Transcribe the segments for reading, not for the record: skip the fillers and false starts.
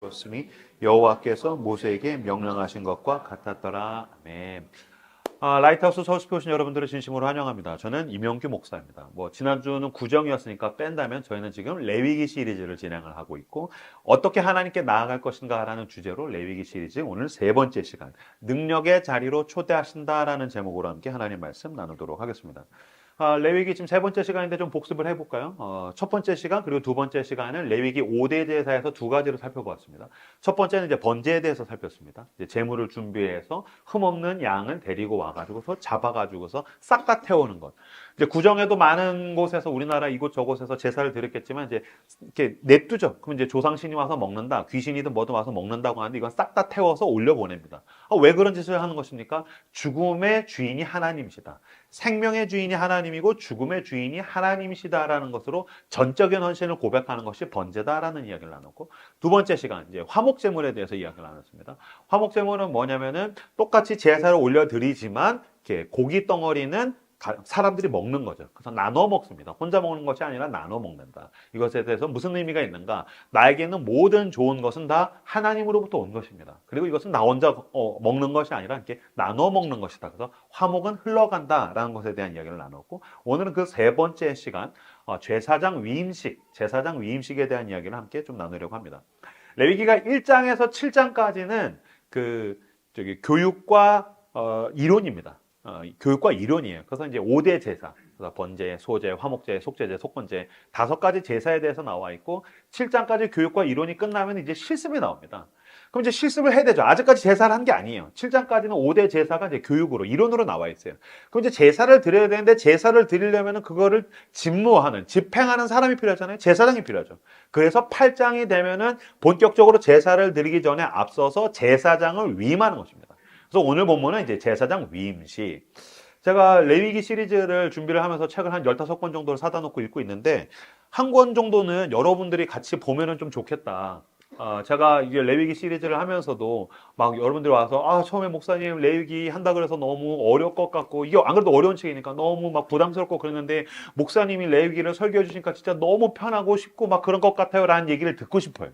이루었으니 여호와께서 모세에게 명령하신 것과 같았더라. 아멘. 라이트하우스 서울숲에 오신 여러분들을 진심으로 환영합니다. 저는 임영규 목사입니다. 지난주는 구정이었으니까 뺀다면 저희는 지금 레위기 시리즈를 진행을 하고 있고, 어떻게 하나님께 나아갈 것인가라는 주제로 레위기 시리즈 오늘 세 번째 시간, 능력의 자리로 초대하신다라는 제목으로 함께 하나님 말씀 나누도록 하겠습니다. 레위기 지금 세 번째 시간인데 좀 복습을 해볼까요? 첫 번째 시간 그리고 두 번째 시간은 레위기 5대 제사에서 두 가지를 살펴보았습니다. 첫 번째는 이제 번제에 대해서 살폈습니다. 이제 제물을 준비해서 흠없는 양을 데리고 와가지고서 잡아가지고서 싹 다 태우는 것. 이제 구정에도 많은 곳에서 우리나라 이곳 저곳에서 제사를 드렸겠지만 이제 이렇게 냅두죠. 그럼 이제 조상신이 와서 먹는다, 귀신이든 뭐든 와서 먹는다고 하는데 이건 싹 다 태워서 올려보냅니다. 왜 그런 짓을 하는 것입니까? 죽음의 주인이 하나님이시다. 생명의 주인이 하나님이고 죽음의 주인이 하나님이시다라는 것으로 전적인 헌신을 고백하는 것이 번제다라는 이야기를 나눴고, 두 번째 시간 이제 화목제물에 대해서 이야기를 나눴습니다. 화목제물은 뭐냐면은 똑같이 제사를 올려드리지만 이렇게 고기 덩어리는 사람들이 먹는 거죠. 그래서 나눠 먹습니다. 혼자 먹는 것이 아니라 나눠 먹는다. 이것에 대해서 무슨 의미가 있는가? 나에게는 모든 좋은 것은 다 하나님으로부터 온 것입니다. 그리고 이것은 나 혼자 먹는 것이 아니라 이렇게 나눠 먹는 것이다. 그래서 화목은 흘러간다라는 것에 대한 이야기를 나눴고, 오늘은 그 세 번째 시간 제사장 위임식에 대한 이야기를 함께 좀 나누려고 합니다. 레위기가 1장에서 7장까지는 교육과 이론입니다. 교육과 이론이에요. 그래서 이제 5대 제사, 번제, 소제, 화목제, 속제제, 속건제 5가지 제사에 대해서 나와 있고, 7장까지 교육과 이론이 끝나면 이제 실습이 나옵니다. 그럼 이제 실습을 해야 되죠. 아직까지 제사를 한 게 아니에요. 7장까지는 5대 제사가 이제 교육으로, 이론으로 나와 있어요. 그럼 이제 제사를 드려야 되는데, 제사를 드리려면 그거를 집행하는 사람이 필요하잖아요. 제사장이 필요하죠. 그래서 8장이 되면은 본격적으로 제사를 드리기 전에 앞서서 제사장을 위임하는 것입니다. 그래서 오늘 본문은 이제 제사장 위임식. 제가 레위기 시리즈를 준비를 하면서 책을 한 15권 정도를 사다 놓고 읽고 있는데, 한 권 정도는 여러분들이 같이 보면은 좀 좋겠다. 제가 이게 레위기 시리즈를 하면서도 막 여러분들이 와서 처음에 목사님 레위기 한다 그래서 너무 어려울 것 같고, 이게 안 그래도 어려운 책이니까 너무 막 부담스럽고 그랬는데, 목사님이 레위기를 설교해 주시니까 진짜 너무 편하고 쉽고 막 그런 것 같아요 라는 얘기를 듣고 싶어요.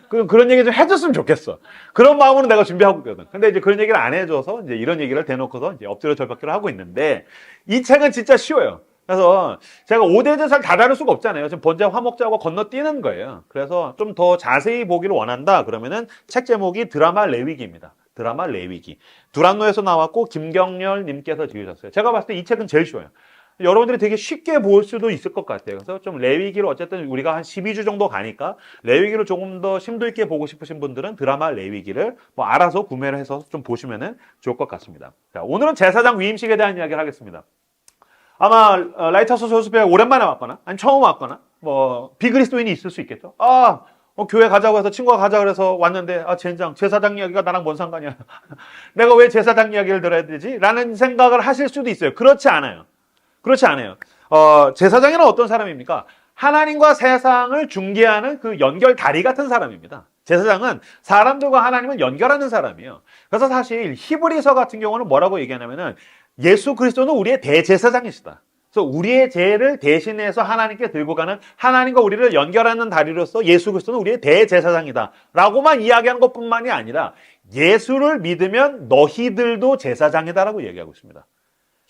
그런 얘기 좀 해줬으면 좋겠어. 그런 마음으로 내가 준비하고 있거든. 근데 이제 그런 얘기를 안 해줘서 이제 이런 얘기를 대놓고서 이제 엎드려 절박기를 하고 있는데, 이 책은 진짜 쉬워요. 그래서 제가 5대 제사를 다 다룰 수가 없잖아요. 지금 번제 화목제하고 건너뛰는 거예요. 그래서 좀 더 자세히 보기를 원한다 그러면은 책 제목이 드라마 레위기입니다. 드라마 레위기. 두란노에서 나왔고 김경렬 님께서 지으셨어요. 제가 봤을 때 이 책은 제일 쉬워요. 여러분들이 되게 쉽게 볼 수도 있을 것 같아요. 그래서 좀 레위기를, 어쨌든 우리가 한 12주 정도 가니까 레위기를 조금 더 심도 있게 보고 싶으신 분들은 드라마 레위기를 알아서 구매를 해서 좀 보시면 좋을 것 같습니다. 자, 오늘은 제사장 위임식에 대한 이야기를 하겠습니다. 아마 라이트하우스 소수배 오랜만에 왔거나 아니 처음 왔거나 비그리스도인이 있을 수 있겠죠. 교회 가자고 해서, 친구가 가자 그래서 왔는데, 젠장, 제사장 이야기가 나랑 뭔 상관이야. 내가 왜 제사장 이야기를 들어야 되지? 라는 생각을 하실 수도 있어요. 그렇지 않아요. 제사장이란 어떤 사람입니까? 하나님과 세상을 중개하는 그 연결 다리 같은 사람입니다. 제사장은 사람들과 하나님을 연결하는 사람이에요. 그래서 사실 히브리서 같은 경우는 뭐라고 얘기하냐면은, 예수 그리스도는 우리의 대제사장이시다. 그래서 우리의 죄를 대신해서 하나님께 들고 가는, 하나님과 우리를 연결하는 다리로서 예수 그리스도는 우리의 대제사장이다 라고만 이야기한 것뿐만이 아니라, 예수를 믿으면 너희들도 제사장이다라고 얘기하고 있습니다.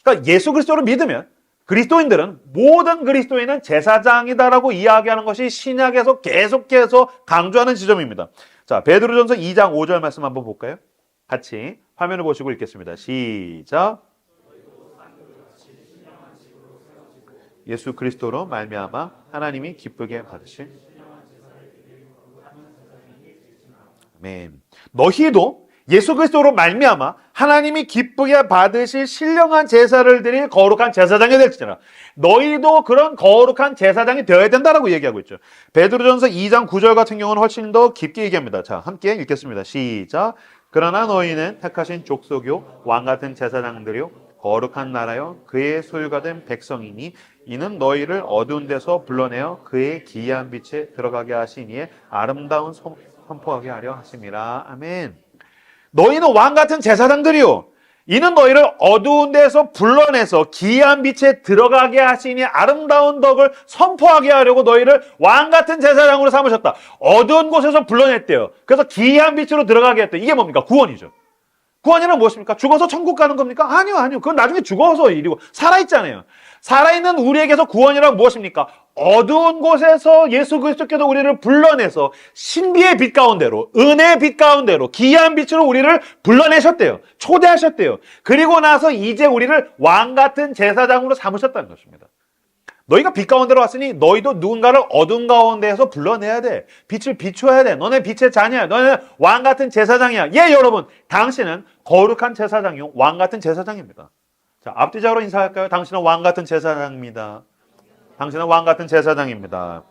그러니까 예수 그리스도를 믿으면 그리스도인들은, 모든 그리스도인은 제사장이다라고 이야기하는 것이 신약에서 계속해서 강조하는 지점입니다. 자, 베드로전서 2장 5절 말씀 한번 볼까요? 같이 화면을 보시고 읽겠습니다. 시작. 예수 그리스도로 말미암아 하나님이 기쁘게 받으신, 아멘. 너희도 예수 그리스도로 말미암아 하나님이 기쁘게 받으실 신령한 제사를 드릴 거룩한 제사장이 될지라. 너희도 그런 거룩한 제사장이 되어야 된다라고 얘기하고 있죠. 베드로전서 2장 9절 같은 경우는 훨씬 더 깊게 얘기합니다. 자, 함께 읽겠습니다. 시작. 그러나 너희는 택하신 족속이요 왕같은 제사장들이요 거룩한 나라요 그의 소유가 된 백성이니, 이는 너희를 어두운 데서 불러내어 그의 기이한 빛에 들어가게 하시니에 아름다운 선포하게 하려 하심이라. 아멘. 너희는 왕같은 제사장들이요. 이는 너희를 어두운 데서 불러내서 기이한 빛에 들어가게 하시니 아름다운 덕을 선포하게 하려고 너희를 왕같은 제사장으로 삼으셨다. 어두운 곳에서 불러냈대요. 그래서 기이한 빛으로 들어가게 했대요. 이게 뭡니까? 구원이죠. 구원이란 무엇입니까? 죽어서 천국 가는 겁니까? 아니요, 아니요. 그건 나중에 죽어서 일이고 살아있잖아요. 살아있는 우리에게서 구원이란 무엇입니까? 어두운 곳에서 예수 그리스도께서 우리를 불러내서 신비의 빛 가운데로, 은혜의 빛 가운데로, 기이한 빛으로 우리를 불러내셨대요. 초대하셨대요. 그리고 나서 이제 우리를 왕같은 제사장으로 삼으셨다는 것입니다. 너희가 빛 가운데로 왔으니 너희도 누군가를 어두운 가운데에서 불러내야 돼. 빛을 비추어야 돼. 너네 빛의 자녀야. 너네 왕같은 제사장이야. 예, 여러분. 당신은 거룩한 제사장이요. 왕같은 제사장입니다. 자, 앞뒤적으로 인사할까요? 당신은 왕같은 제사장입니다. 당신은 왕같은 제사장입니다.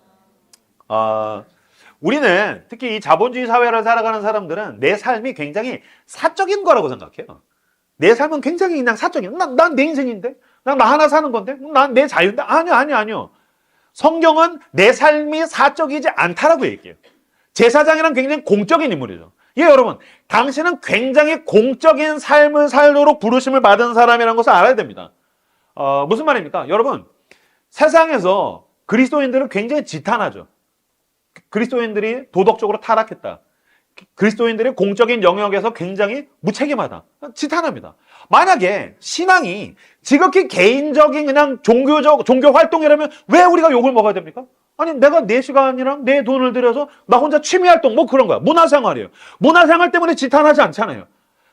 우리는 특히 이 자본주의 사회를 살아가는 사람들은 내 삶이 굉장히 사적인 거라고 생각해요. 내 삶은 굉장히 그냥 사적인. 난 내 인생인데? 난 나 하나 사는 건데? 난 내 자유인데? 아니요. 성경은 내 삶이 사적이지 않다라고 얘기해요. 제사장이란 굉장히 공적인 인물이죠. 예, 여러분. 당신은 굉장히 공적인 삶을 살도록 부르심을 받은 사람이라는 것을 알아야 됩니다. 무슨 말입니까? 여러분, 세상에서 그리스도인들은 굉장히 지탄하죠. 그리스도인들이 도덕적으로 타락했다. 그리스도인들이 공적인 영역에서 굉장히 무책임하다. 지탄합니다. 만약에 신앙이 지극히 개인적인 그냥 종교 활동이라면 왜 우리가 욕을 먹어야 됩니까? 아니, 내가 내 시간이랑 내 돈을 들여서 나 혼자 취미 활동 뭐 그런 거야. 문화생활이에요. 문화생활 때문에 지탄하지 않잖아요.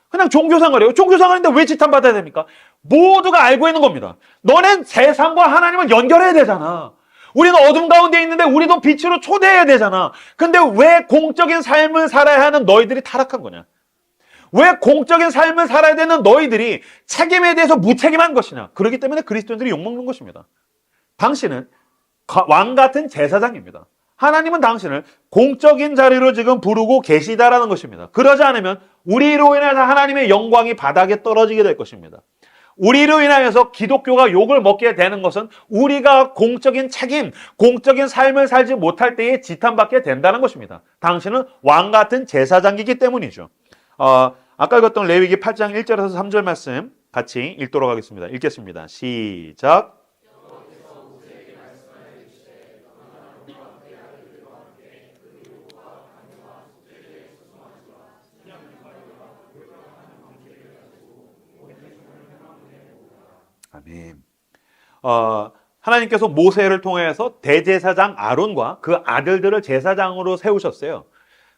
그냥 종교생활이에요. 종교생활인데 왜 지탄받아야 됩니까? 모두가 알고 있는 겁니다. 너넨 세상과 하나님을 연결해야 되잖아. 우리는 어둠 가운데 있는데 우리도 빛으로 초대해야 되잖아. 근데 왜 공적인 삶을 살아야 하는 너희들이 타락한 거냐? 왜 공적인 삶을 살아야 되는 너희들이 책임에 대해서 무책임한 것이냐? 그렇기 때문에 그리스도인들이 욕먹는 것입니다. 당신은 왕같은 제사장입니다. 하나님은 당신을 공적인 자리로 지금 부르고 계시다라는 것입니다. 그러지 않으면 우리로 인해서 하나님의 영광이 바닥에 떨어지게 될 것입니다. 우리로 인하여서 기독교가 욕을 먹게 되는 것은 우리가 공적인 책임, 공적인 삶을 살지 못할 때에 지탄받게 된다는 것입니다. 당신은 왕같은 제사장이기 때문이죠. 아까 읽었던 레위기 8장 1절에서 3절 말씀 같이 읽도록 하겠습니다. 읽겠습니다. 시작. 아멘. 하나님께서 모세를 통해서 대제사장 아론과 그 아들들을 제사장으로 세우셨어요.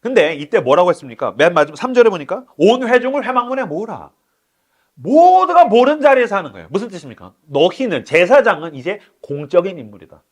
근데 이때 뭐라고 했습니까? 맨 마지막 3절에 보니까 온 회중을 회막문에 모으라. 모두가 모른 자리에서 하는 거예요. 무슨 뜻입니까? 너희는, 제사장은 이제 공적인 인물이다.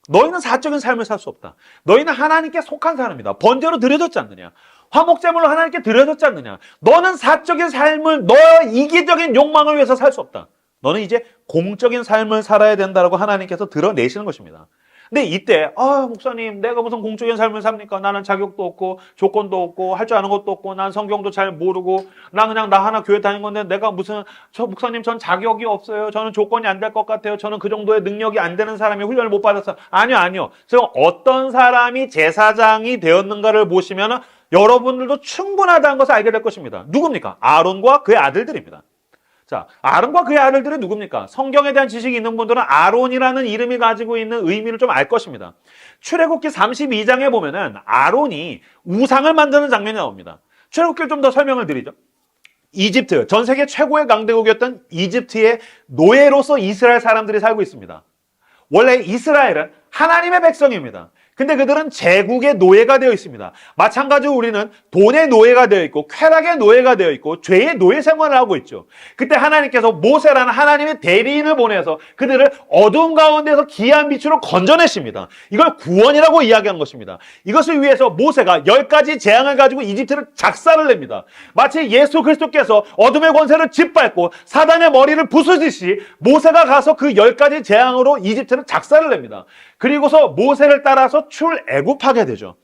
너희는 사적인 삶을 살 수 없다. 너희는 하나님께 속한 사람이다. 번제로 드려졌지 않느냐? 화목제물로 하나님께 드려졌지 않느냐? 너는 사적인 삶을, 너의 이기적인 욕망을 위해서 살 수 없다. 너는 이제 공적인 삶을 살아야 된다고 하나님께서 드러내시는 것입니다. 근데 이때 목사님, 내가 무슨 공적인 삶을 삽니까? 나는 자격도 없고 조건도 없고 할 줄 아는 것도 없고 난 성경도 잘 모르고 난 그냥 나 하나 교회 다닌 건데 내가 무슨, 목사님 전 자격이 없어요. 저는 조건이 안 될 것 같아요. 저는 그 정도의 능력이 안 되는 사람이 훈련을 못 받았어요. 아니요. 지금 어떤 사람이 제사장이 되었는가를 보시면 여러분들도 충분하다는 것을 알게 될 것입니다. 누굽니까? 아론과 그의 아들들입니다. 자, 아론과 그의 아들들은 누굽니까? 성경에 대한 지식이 있는 분들은 아론이라는 이름이 가지고 있는 의미를 좀 알 것입니다. 출애굽기 32장에 보면은 아론이 우상을 만드는 장면이 나옵니다. 출애굽기를 좀 더 설명을 드리죠. 이집트, 전 세계 최고의 강대국이었던 이집트의 노예로서 이스라엘 사람들이 살고 있습니다. 원래 이스라엘은 하나님의 백성입니다. 근데 그들은 제국의 노예가 되어 있습니다. 마찬가지로 우리는 돈의 노예가 되어 있고 쾌락의 노예가 되어 있고 죄의 노예 생활을 하고 있죠. 그때 하나님께서 모세라는 하나님의 대리인을 보내서 그들을 어두운 가운데서 기이한 빛으로 건져내십니다. 이걸 구원이라고 이야기한 것입니다. 이것을 위해서 모세가 10가지 재앙을 가지고 이집트를 작살을 냅니다. 마치 예수 그리스도께서 어둠의 권세를 짓밟고 사단의 머리를 부수듯이 모세가 가서 그 10가지 재앙으로 이집트를 작살을 냅니다. 그리고서 모세를 따라서 출애굽하게 되죠.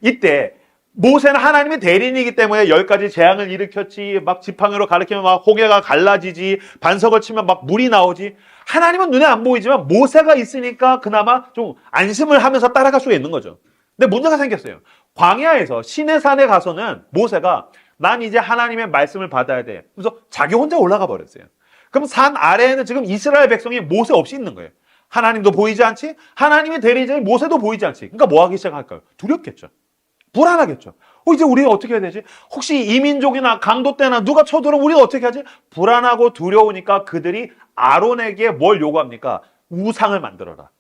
이때 모세는 하나님의 대리인이기 때문에 10가지 재앙을 일으켰지, 막 지팡이로 가리키면 막 홍해가 갈라지지, 반석을 치면 막 물이 나오지. 하나님은 눈에 안 보이지만 모세가 있으니까 그나마 좀 안심을 하면서 따라갈 수가 있는 거죠. 근데 문제가 생겼어요. 광야에서 시내산에 가서는 모세가 난 이제 하나님의 말씀을 받아야 돼. 그래서 자기 혼자 올라가 버렸어요. 그럼 산 아래에는 지금 이스라엘 백성이 모세 없이 있는 거예요. 하나님도 보이지 않지? 하나님의 대리자인 모세도 보이지 않지? 그러니까 뭐 하기 시작할까요? 두렵겠죠. 불안하겠죠. 이제 우리가 어떻게 해야 되지? 혹시 이민족이나 강도 때나 누가 쳐들어오면 우리가 어떻게 하지? 불안하고 두려우니까 그들이 아론에게 뭘 요구합니까? 우상을 만들어라.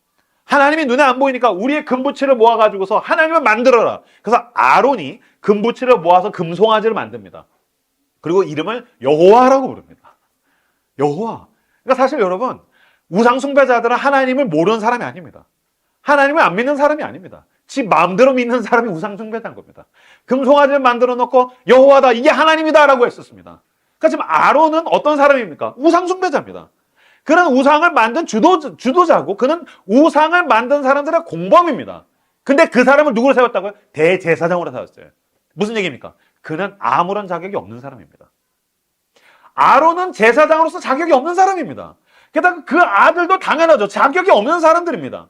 하나님이 눈에 안 보이니까 우리의 금부치를 모아가지고서 하나님을 만들어라. 그래서 아론이 금부치를 모아서 금송아지를 만듭니다. 그리고 이름을 여호와라고 부릅니다. 여호와. 그러니까 사실 여러분, 우상 숭배자들은 하나님을 모르는 사람이 아닙니다. 하나님을 안 믿는 사람이 아닙니다. 지 마음대로 믿는 사람이 우상 숭배자인 겁니다. 금송아지를 만들어 놓고 여호와다, 이게 하나님이다라고 했었습니다. 그러니까 지금 아론은 어떤 사람입니까? 우상 숭배자입니다. 그는 우상을 만든 주도자고, 그는 우상을 만든 사람들의 공범입니다. 근데 그 사람을 누구로 세웠다고요? 대제사장으로 세웠어요. 무슨 얘기입니까? 그는 아무런 자격이 없는 사람입니다. 아론은 제사장으로서 자격이 없는 사람입니다. 게다가 그 아들도 당연하죠. 자격이 없는 사람들입니다.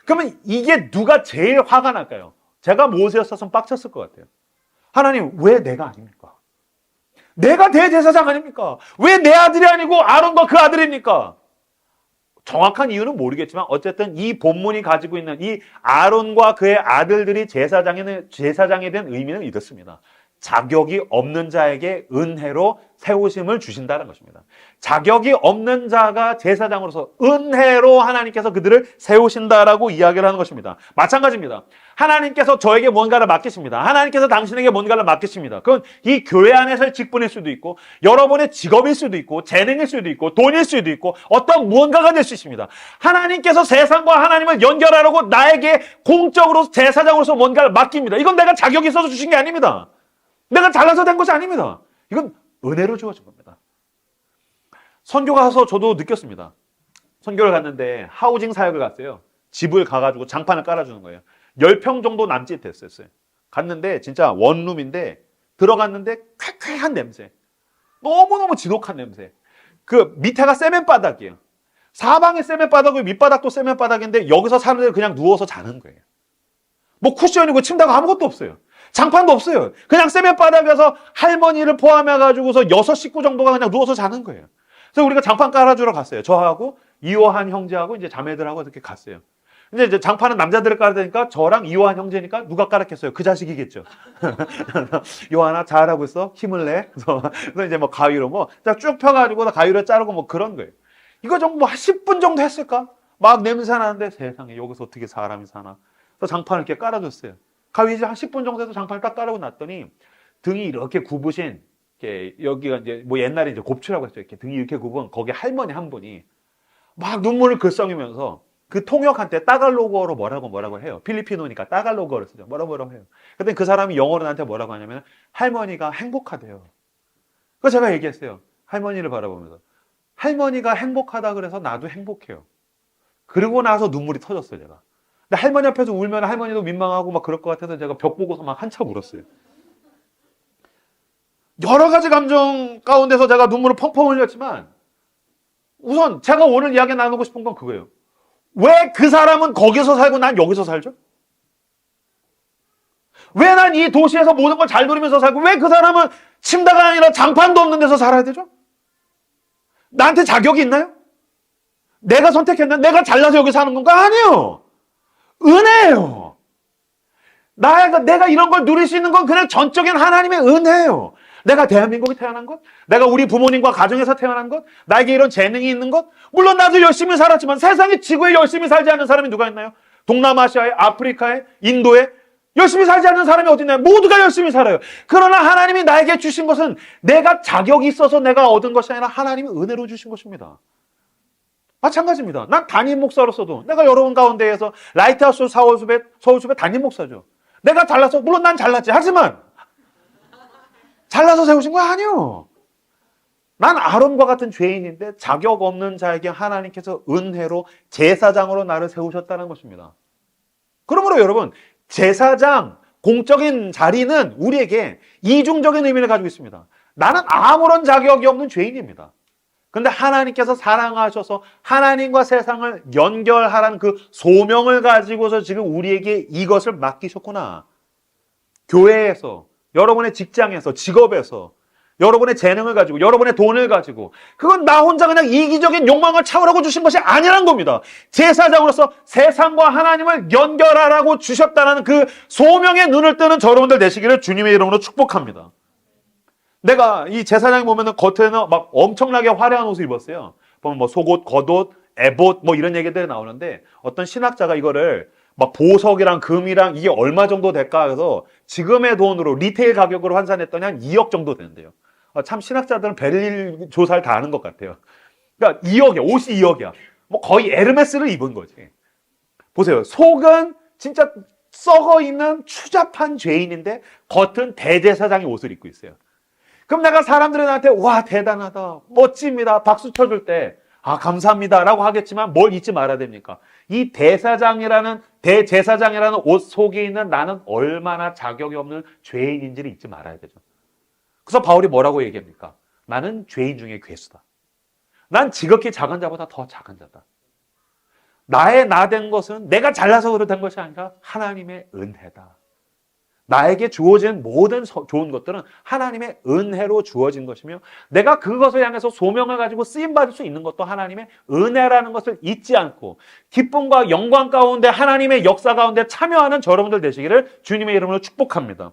그러면 이게 누가 제일 화가 날까요? 제가 모세였었으면 빡쳤을 것 같아요. 하나님, 왜 내가 아닙니까? 내가 대제사장 아닙니까? 왜 내 아들이 아니고 아론과 그 아들입니까? 정확한 이유는 모르겠지만 어쨌든 이 본문이 가지고 있는 이 아론과 그의 아들들이 제사장에 대한 의미는 이렇습니다. 자격이 없는 자에게 은혜로 세우심을 주신다는 것입니다. 자격이 없는 자가 제사장으로서 은혜로 하나님께서 그들을 세우신다라고 이야기를 하는 것입니다. 마찬가지입니다. 하나님께서 저에게 뭔가를 맡기십니다. 하나님께서 당신에게 뭔가를 맡기십니다. 그건 이 교회 안에서의 직분일 수도 있고, 여러분의 직업일 수도 있고, 재능일 수도 있고, 돈일 수도 있고, 어떤 무언가가 될 수 있습니다. 하나님께서 세상과 하나님을 연결하려고 나에게 공적으로 제사장으로서 뭔가를 맡깁니다. 이건 내가 자격이 있어서 주신 게 아닙니다. 내가 잘나서 된 것이 아닙니다. 이건 은혜로 주어진 겁니다. 선교 가서 저도 느꼈습니다. 선교를 갔는데 하우징 사역을 갔어요. 집을 가가지고 장판을 깔아주는 거예요. 10평 정도 남짓 됐었어요. 갔는데 진짜 원룸인데 들어갔는데 쾌쾌한 냄새. 너무너무 지독한 냄새. 그 밑에가 세면바닥이에요. 사방에 세면바닥이고 밑바닥도 세면바닥인데 여기서 사람들이 그냥 누워서 자는 거예요. 뭐 쿠션이고 침대가 아무것도 없어요. 장판도 없어요. 그냥 세면바닥에서 할머니를 포함해가지고서 6 식구 정도가 그냥 누워서 자는 거예요. 그래서 우리가 장판 깔아주러 갔어요. 저하고 이호한 형제하고 이제 자매들하고 이렇게 갔어요. 근데 이제 장판은 남자들을 깔아야 되니까 저랑 이호한 형제니까 누가 깔았겠어요? 그 자식이겠죠. 요한아 잘하고 있어. 힘을 내. 그래서 이제 뭐 가위로 뭐 쭉 펴가지고 가위로 자르고 뭐 그런 거예요. 이거 좀 뭐 10분 정도 했을까? 막 냄새 나는데 세상에 여기서 어떻게 사람이 사나. 그래서 장판을 이렇게 깔아줬어요. 가위 이제 한 10분 정도 해서 장판을 딱 깔고 났더니 등이 이렇게 굽으신, 이렇게 여기가 이제 뭐 옛날에 이제 곱추라고 했어요. 이렇게 등이 이렇게 굽은 거기 할머니 한 분이 막 눈물을 글썽이면서 그 통역한테 따갈로그어로 뭐라고 해요. 필리핀어니까 따갈로그어를 쓰죠. 뭐라고 해요. 근데 그 사람이 영어로 나한테 뭐라고 하냐면 할머니가 행복하대요. 그래서 제가 얘기했어요. 할머니를 바라보면서. 할머니가 행복하다 그래서 나도 행복해요. 그러고 나서 눈물이 터졌어요, 제가. 근데 할머니 앞에서 울면 할머니도 민망하고 막 그럴 것 같아서 제가 벽 보고서 막 한참 울었어요. 여러 가지 감정 가운데서 제가 눈물을 펑펑 흘렸지만 우선 제가 오늘 이야기 나누고 싶은 건 그거예요. 왜 그 사람은 거기서 살고 난 여기서 살죠? 왜 난 이 도시에서 모든 걸 잘 누리면서 살고 왜 그 사람은 침대가 아니라 장판도 없는 데서 살아야 되죠? 나한테 자격이 있나요? 내가 선택했나? 내가 잘나서 여기 사는 건가? 아니에요. 은혜예요. 내가 이런 걸 누릴 수 있는 건 그냥 전적인 하나님의 은혜예요. 내가 대한민국에 태어난 것, 내가 우리 부모님과 가정에서 태어난 것, 나에게 이런 재능이 있는 것, 물론 나도 열심히 살았지만 세상의 지구에 열심히 살지 않는 사람이 누가 있나요? 동남아시아에, 아프리카에, 인도에 열심히 살지 않는 사람이 어디 있나요? 모두가 열심히 살아요. 그러나 하나님이 나에게 주신 것은 내가 자격이 있어서 내가 얻은 것이 아니라 하나님이 은혜로 주신 것입니다. 마찬가지입니다. 난 담임 목사로서도 내가 여러분 가운데에서 라이트하우스 서울숲의 담임 목사죠. 내가 잘나서, 물론 난 잘났지. 하지만 잘나서 세우신 거 아니요. 난 아론과 같은 죄인인데 자격 없는 자에게 하나님께서 은혜로 제사장으로 나를 세우셨다는 것입니다. 그러므로 여러분, 제사장, 공적인 자리는 우리에게 이중적인 의미를 가지고 있습니다. 나는 아무런 자격이 없는 죄인입니다. 근데 하나님께서 사랑하셔서 하나님과 세상을 연결하라는 그 소명을 가지고서 지금 우리에게 이것을 맡기셨구나. 교회에서, 여러분의 직장에서, 직업에서, 여러분의 재능을 가지고, 여러분의 돈을 가지고, 그건 나 혼자 그냥 이기적인 욕망을 채우라고 주신 것이 아니란 겁니다. 제사장으로서 세상과 하나님을 연결하라고 주셨다는 그 소명의 눈을 뜨는 여러분들 되시기를 주님의 이름으로 축복합니다. 내가 이 제사장이 보면은 겉에는 막 엄청나게 화려한 옷을 입었어요. 보면 뭐 속옷, 겉옷, 에봇 뭐 이런 얘기들이 나오는데 어떤 신학자가 이거를 막 보석이랑 금이랑 이게 얼마 정도 될까 해서 지금의 돈으로 리테일 가격으로 환산했더니 한 2억 정도 된대요. 참 신학자들은 별일 조사를 다 하는 것 같아요. 그러니까 2억이야. 옷이 2억이야. 뭐 거의 에르메스를 입은 거지. 보세요. 속은 진짜 썩어 있는 추잡한 죄인인데 겉은 대제사장의 옷을 입고 있어요. 그럼 내가 사람들이 나한테 와 대단하다, 멋집니다, 박수 쳐줄 때 아 감사합니다 라고 하겠지만 뭘 잊지 말아야 됩니까? 이 대제사장이라는 옷 속에 있는 나는 얼마나 자격이 없는 죄인인지를 잊지 말아야 되죠. 그래서 바울이 뭐라고 얘기합니까? 나는 죄인 중에 괴수다. 난 지극히 작은 자보다 더 작은 자다. 나의 나 된 것은 내가 잘나서 그런 것이 아니라 하나님의 은혜다. 나에게 주어진 모든 좋은 것들은 하나님의 은혜로 주어진 것이며 내가 그것을 향해서 소명을 가지고 쓰임받을 수 있는 것도 하나님의 은혜라는 것을 잊지 않고 기쁨과 영광 가운데 하나님의 역사 가운데 참여하는 여러분들 되시기를 주님의 이름으로 축복합니다.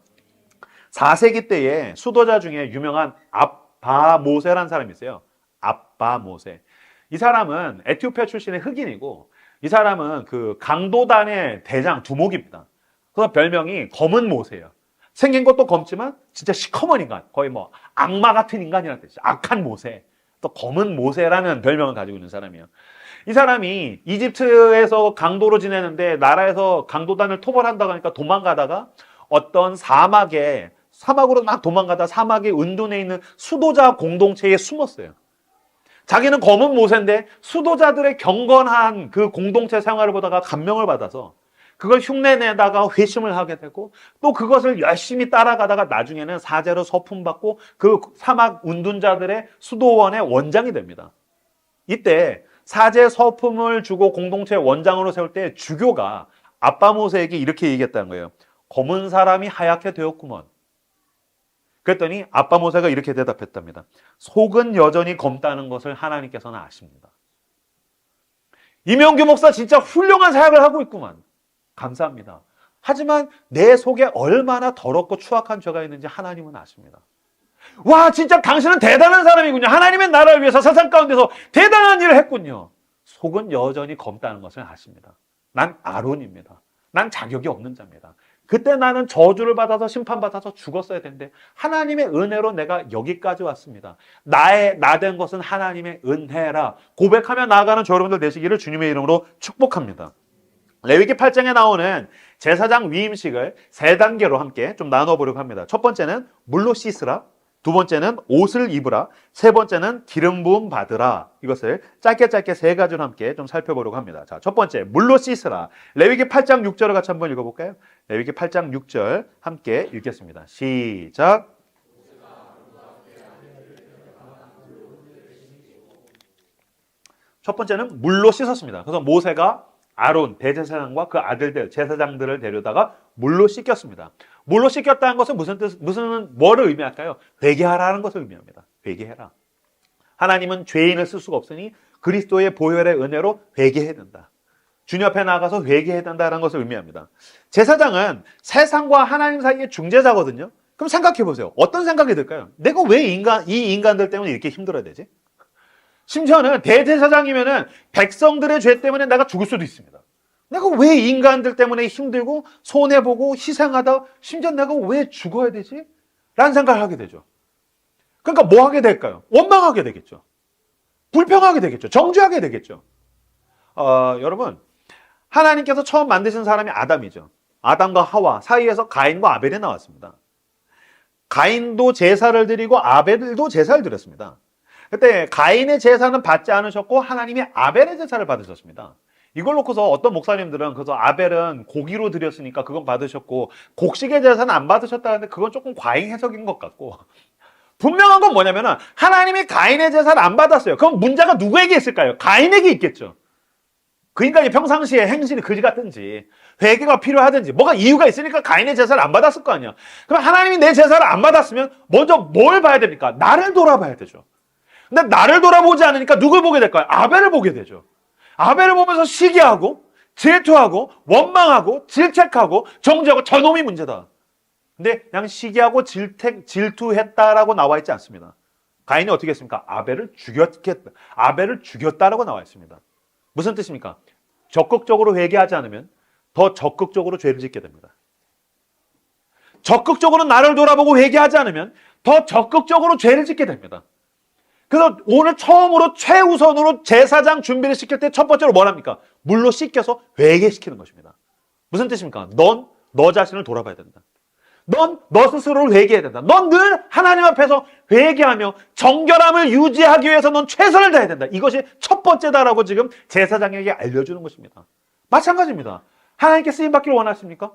4세기 때에 수도자 중에 유명한 아바 모세라는 사람이 있어요. 아바 모세. 이 사람은 에티오피아 출신의 흑인이고 이 사람은 그 강도단의 대장 두목입니다. 그래서 별명이 검은 모세예요. 생긴 것도 검지만 진짜 시커먼 인간, 거의 뭐 악마 같은 인간이라는 뜻이죠. 악한 모세. 또 검은 모세라는 별명을 가지고 있는 사람이에요. 이 사람이 이집트에서 강도로 지내는데 나라에서 강도단을 토벌한다고 하니까 도망가다가 어떤 사막으로 막 도망가다 사막의 은둔에 있는 수도자 공동체에 숨었어요. 자기는 검은 모세인데 수도자들의 경건한 그 공동체 생활을 보다가 감명을 받아서 그걸 흉내내다가 회심을 하게 되고 또 그것을 열심히 따라가다가 나중에는 사제로 서품받고 그 사막 운둔자들의 수도원의 원장이 됩니다. 이때 사제 서품을 주고 공동체 원장으로 세울 때 주교가 아빠 모세에게 이렇게 얘기했다는 거예요. 검은 사람이 하얗게 되었구먼. 그랬더니 아빠 모세가 이렇게 대답했답니다. 속은 여전히 검다는 것을 하나님께서는 아십니다. 이명규 목사 진짜 훌륭한 사역을 하고 있구만. 감사합니다. 하지만 내 속에 얼마나 더럽고 추악한 죄가 있는지 하나님은 아십니다. 와 진짜 당신은 대단한 사람이군요. 하나님의 나라를 위해서 세상 가운데서 대단한 일을 했군요. 속은 여전히 검다는 것을 아십니다. 난 아론입니다. 난 자격이 없는 자입니다. 그때 나는 저주를 받아서 심판받아서 죽었어야 되는데 하나님의 은혜로 내가 여기까지 왔습니다. 나 된 것은 하나님의 은혜라 고백하며 나아가는 여러분들 되시기를 주님의 이름으로 축복합니다. 레위기 8장에 나오는 제사장 위임식을 세 단계로 함께 좀 나눠보려고 합니다. 첫 번째는 물로 씻으라, 두 번째는 옷을 입으라, 세 번째는 기름 부음 받으라. 이것을 짧게 세 가지로 함께 좀 살펴보려고 합니다. 자, 첫 번째 물로 씻으라. 레위기 8장 6절을 같이 한번 읽어볼까요? 레위기 8장 6절 함께 읽겠습니다. 시작. 첫 번째는 물로 씻었습니다. 그래서 모세가 아론 대제사장과 그 아들들 제사장들을 데려다가 물로 씻겼습니다. 물로 씻겼다는 것은 뭐를 의미할까요? 회개하라는 것을 의미합니다. 회개해라. 하나님은 죄인을 쓸 수가 없으니 그리스도의 보혈의 은혜로 회개해야 된다. 주님 앞에 나가서 회개해야 된다는 것을 의미합니다. 제사장은 세상과 하나님 사이의 중재자거든요. 그럼 생각해 보세요. 어떤 생각이 들까요? 내가 왜 이 인간들 때문에 이렇게 힘들어야 되지? 심지어는 대제사장이면은 백성들의 죄 때문에 내가 죽을 수도 있습니다. 내가 왜 인간들 때문에 힘들고 손해보고 희생하다 심지어 내가 왜 죽어야 되지? 라는 생각을 하게 되죠. 그러니까 뭐 하게 될까요? 원망하게 되겠죠. 불평하게 되겠죠. 정죄하게 되겠죠. 여러분 하나님께서 처음 만드신 사람이 아담이죠. 아담과 하와 사이에서 가인과 아벨이 나왔습니다. 가인도 제사를 드리고 아벨도 제사를 드렸습니다. 그때 가인의 제사는 받지 않으셨고 하나님이 아벨의 제사를 받으셨습니다. 이걸 놓고서 어떤 목사님들은 그래서 아벨은 고기로 드렸으니까 그건 받으셨고 곡식의 제사는 안 받으셨다는데 그건 조금 과잉 해석인 것 같고 분명한 건 뭐냐면은 하나님이 가인의 제사를 안 받았어요. 그럼 문제가 누구에게 있을까요? 가인에게 있겠죠. 그 인간이 평상시에 행실이 그지 같든지 회개가 필요하든지 뭐가 이유가 있으니까 가인의 제사를 안 받았을 거 아니야. 그럼 하나님이 내 제사를 안 받았으면 먼저 뭘 봐야 됩니까? 나를 돌아봐야 되죠. 근데 나를 돌아보지 않으니까 누굴 보게 될까요? 아벨을 보게 되죠. 아벨을 보면서 시기하고 질투하고 원망하고 질책하고 정죄하고 저놈이 문제다. 근데 그냥 시기하고 질투했다라고 나와 있지 않습니다. 가인이 어떻게 했습니까? 아벨을 죽였다라고 나와 있습니다. 무슨 뜻입니까? 적극적으로 회개하지 않으면 더 적극적으로 죄를 짓게 됩니다. 적극적으로 나를 돌아보고 회개하지 않으면 더 적극적으로 죄를 짓게 됩니다. 그래서 오늘 처음으로 최우선으로 제사장 준비를 시킬 때 첫 번째로 뭘 합니까? 물로 씻겨서 회개시키는 것입니다. 무슨 뜻입니까? 넌 너 자신을 돌아봐야 된다. 넌 너 스스로를 회개해야 된다. 넌 늘 하나님 앞에서 회개하며 정결함을 유지하기 위해서 넌 최선을 다해야 된다. 이것이 첫 번째다라고 지금 제사장에게 알려주는 것입니다. 마찬가지입니다. 하나님께 쓰임받기를 원하십니까?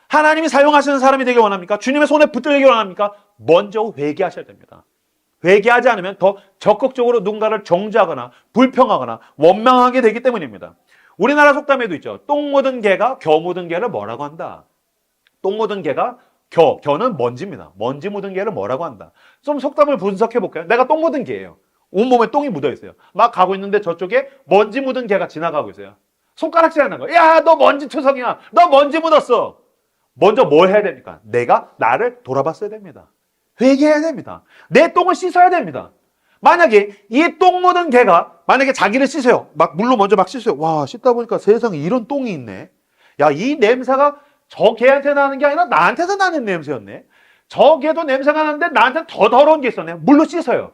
하나님이 사용하시는 사람이 되길 원합니까? 주님의 손에 붙들리길 원합니까? 먼저 회개하셔야 됩니다. 회개하지 않으면 더 적극적으로 누군가를 정죄하거나 불평하거나 원망하게 되기 때문입니다. 우리나라 속담에도 있죠. 똥 묻은 개가 겨 묻은 개를 뭐라고 한다? 똥 묻은 개가 겨는 먼지입니다. 먼지 묻은 개를 뭐라고 한다? 좀 속담을 분석해 볼까요? 내가 똥 묻은 개예요. 온몸에 똥이 묻어 있어요. 막 가고 있는데 저쪽에 먼지 묻은 개가 지나가고 있어요. 손가락질하는 거예요. 야, 너 먼지 투성이야. 너 먼지 묻었어. 먼저 뭘 해야 됩니까? 내가 나를 돌아봤어야 됩니다. 회개해야 됩니다. 내 똥을 씻어야 됩니다. 만약에 이 똥 묻은 개가 만약에 자기를 씻어요. 막 물로 먼저 막 씻어요. 와, 씻다 보니까 세상에 이런 똥이 있네. 야, 이 냄새가 저 개한테 나는 게 아니라 나한테서 나는 냄새였네. 저 개도 냄새가 나는데 나한테는 더 더러운 게 있었네. 물로 씻어요.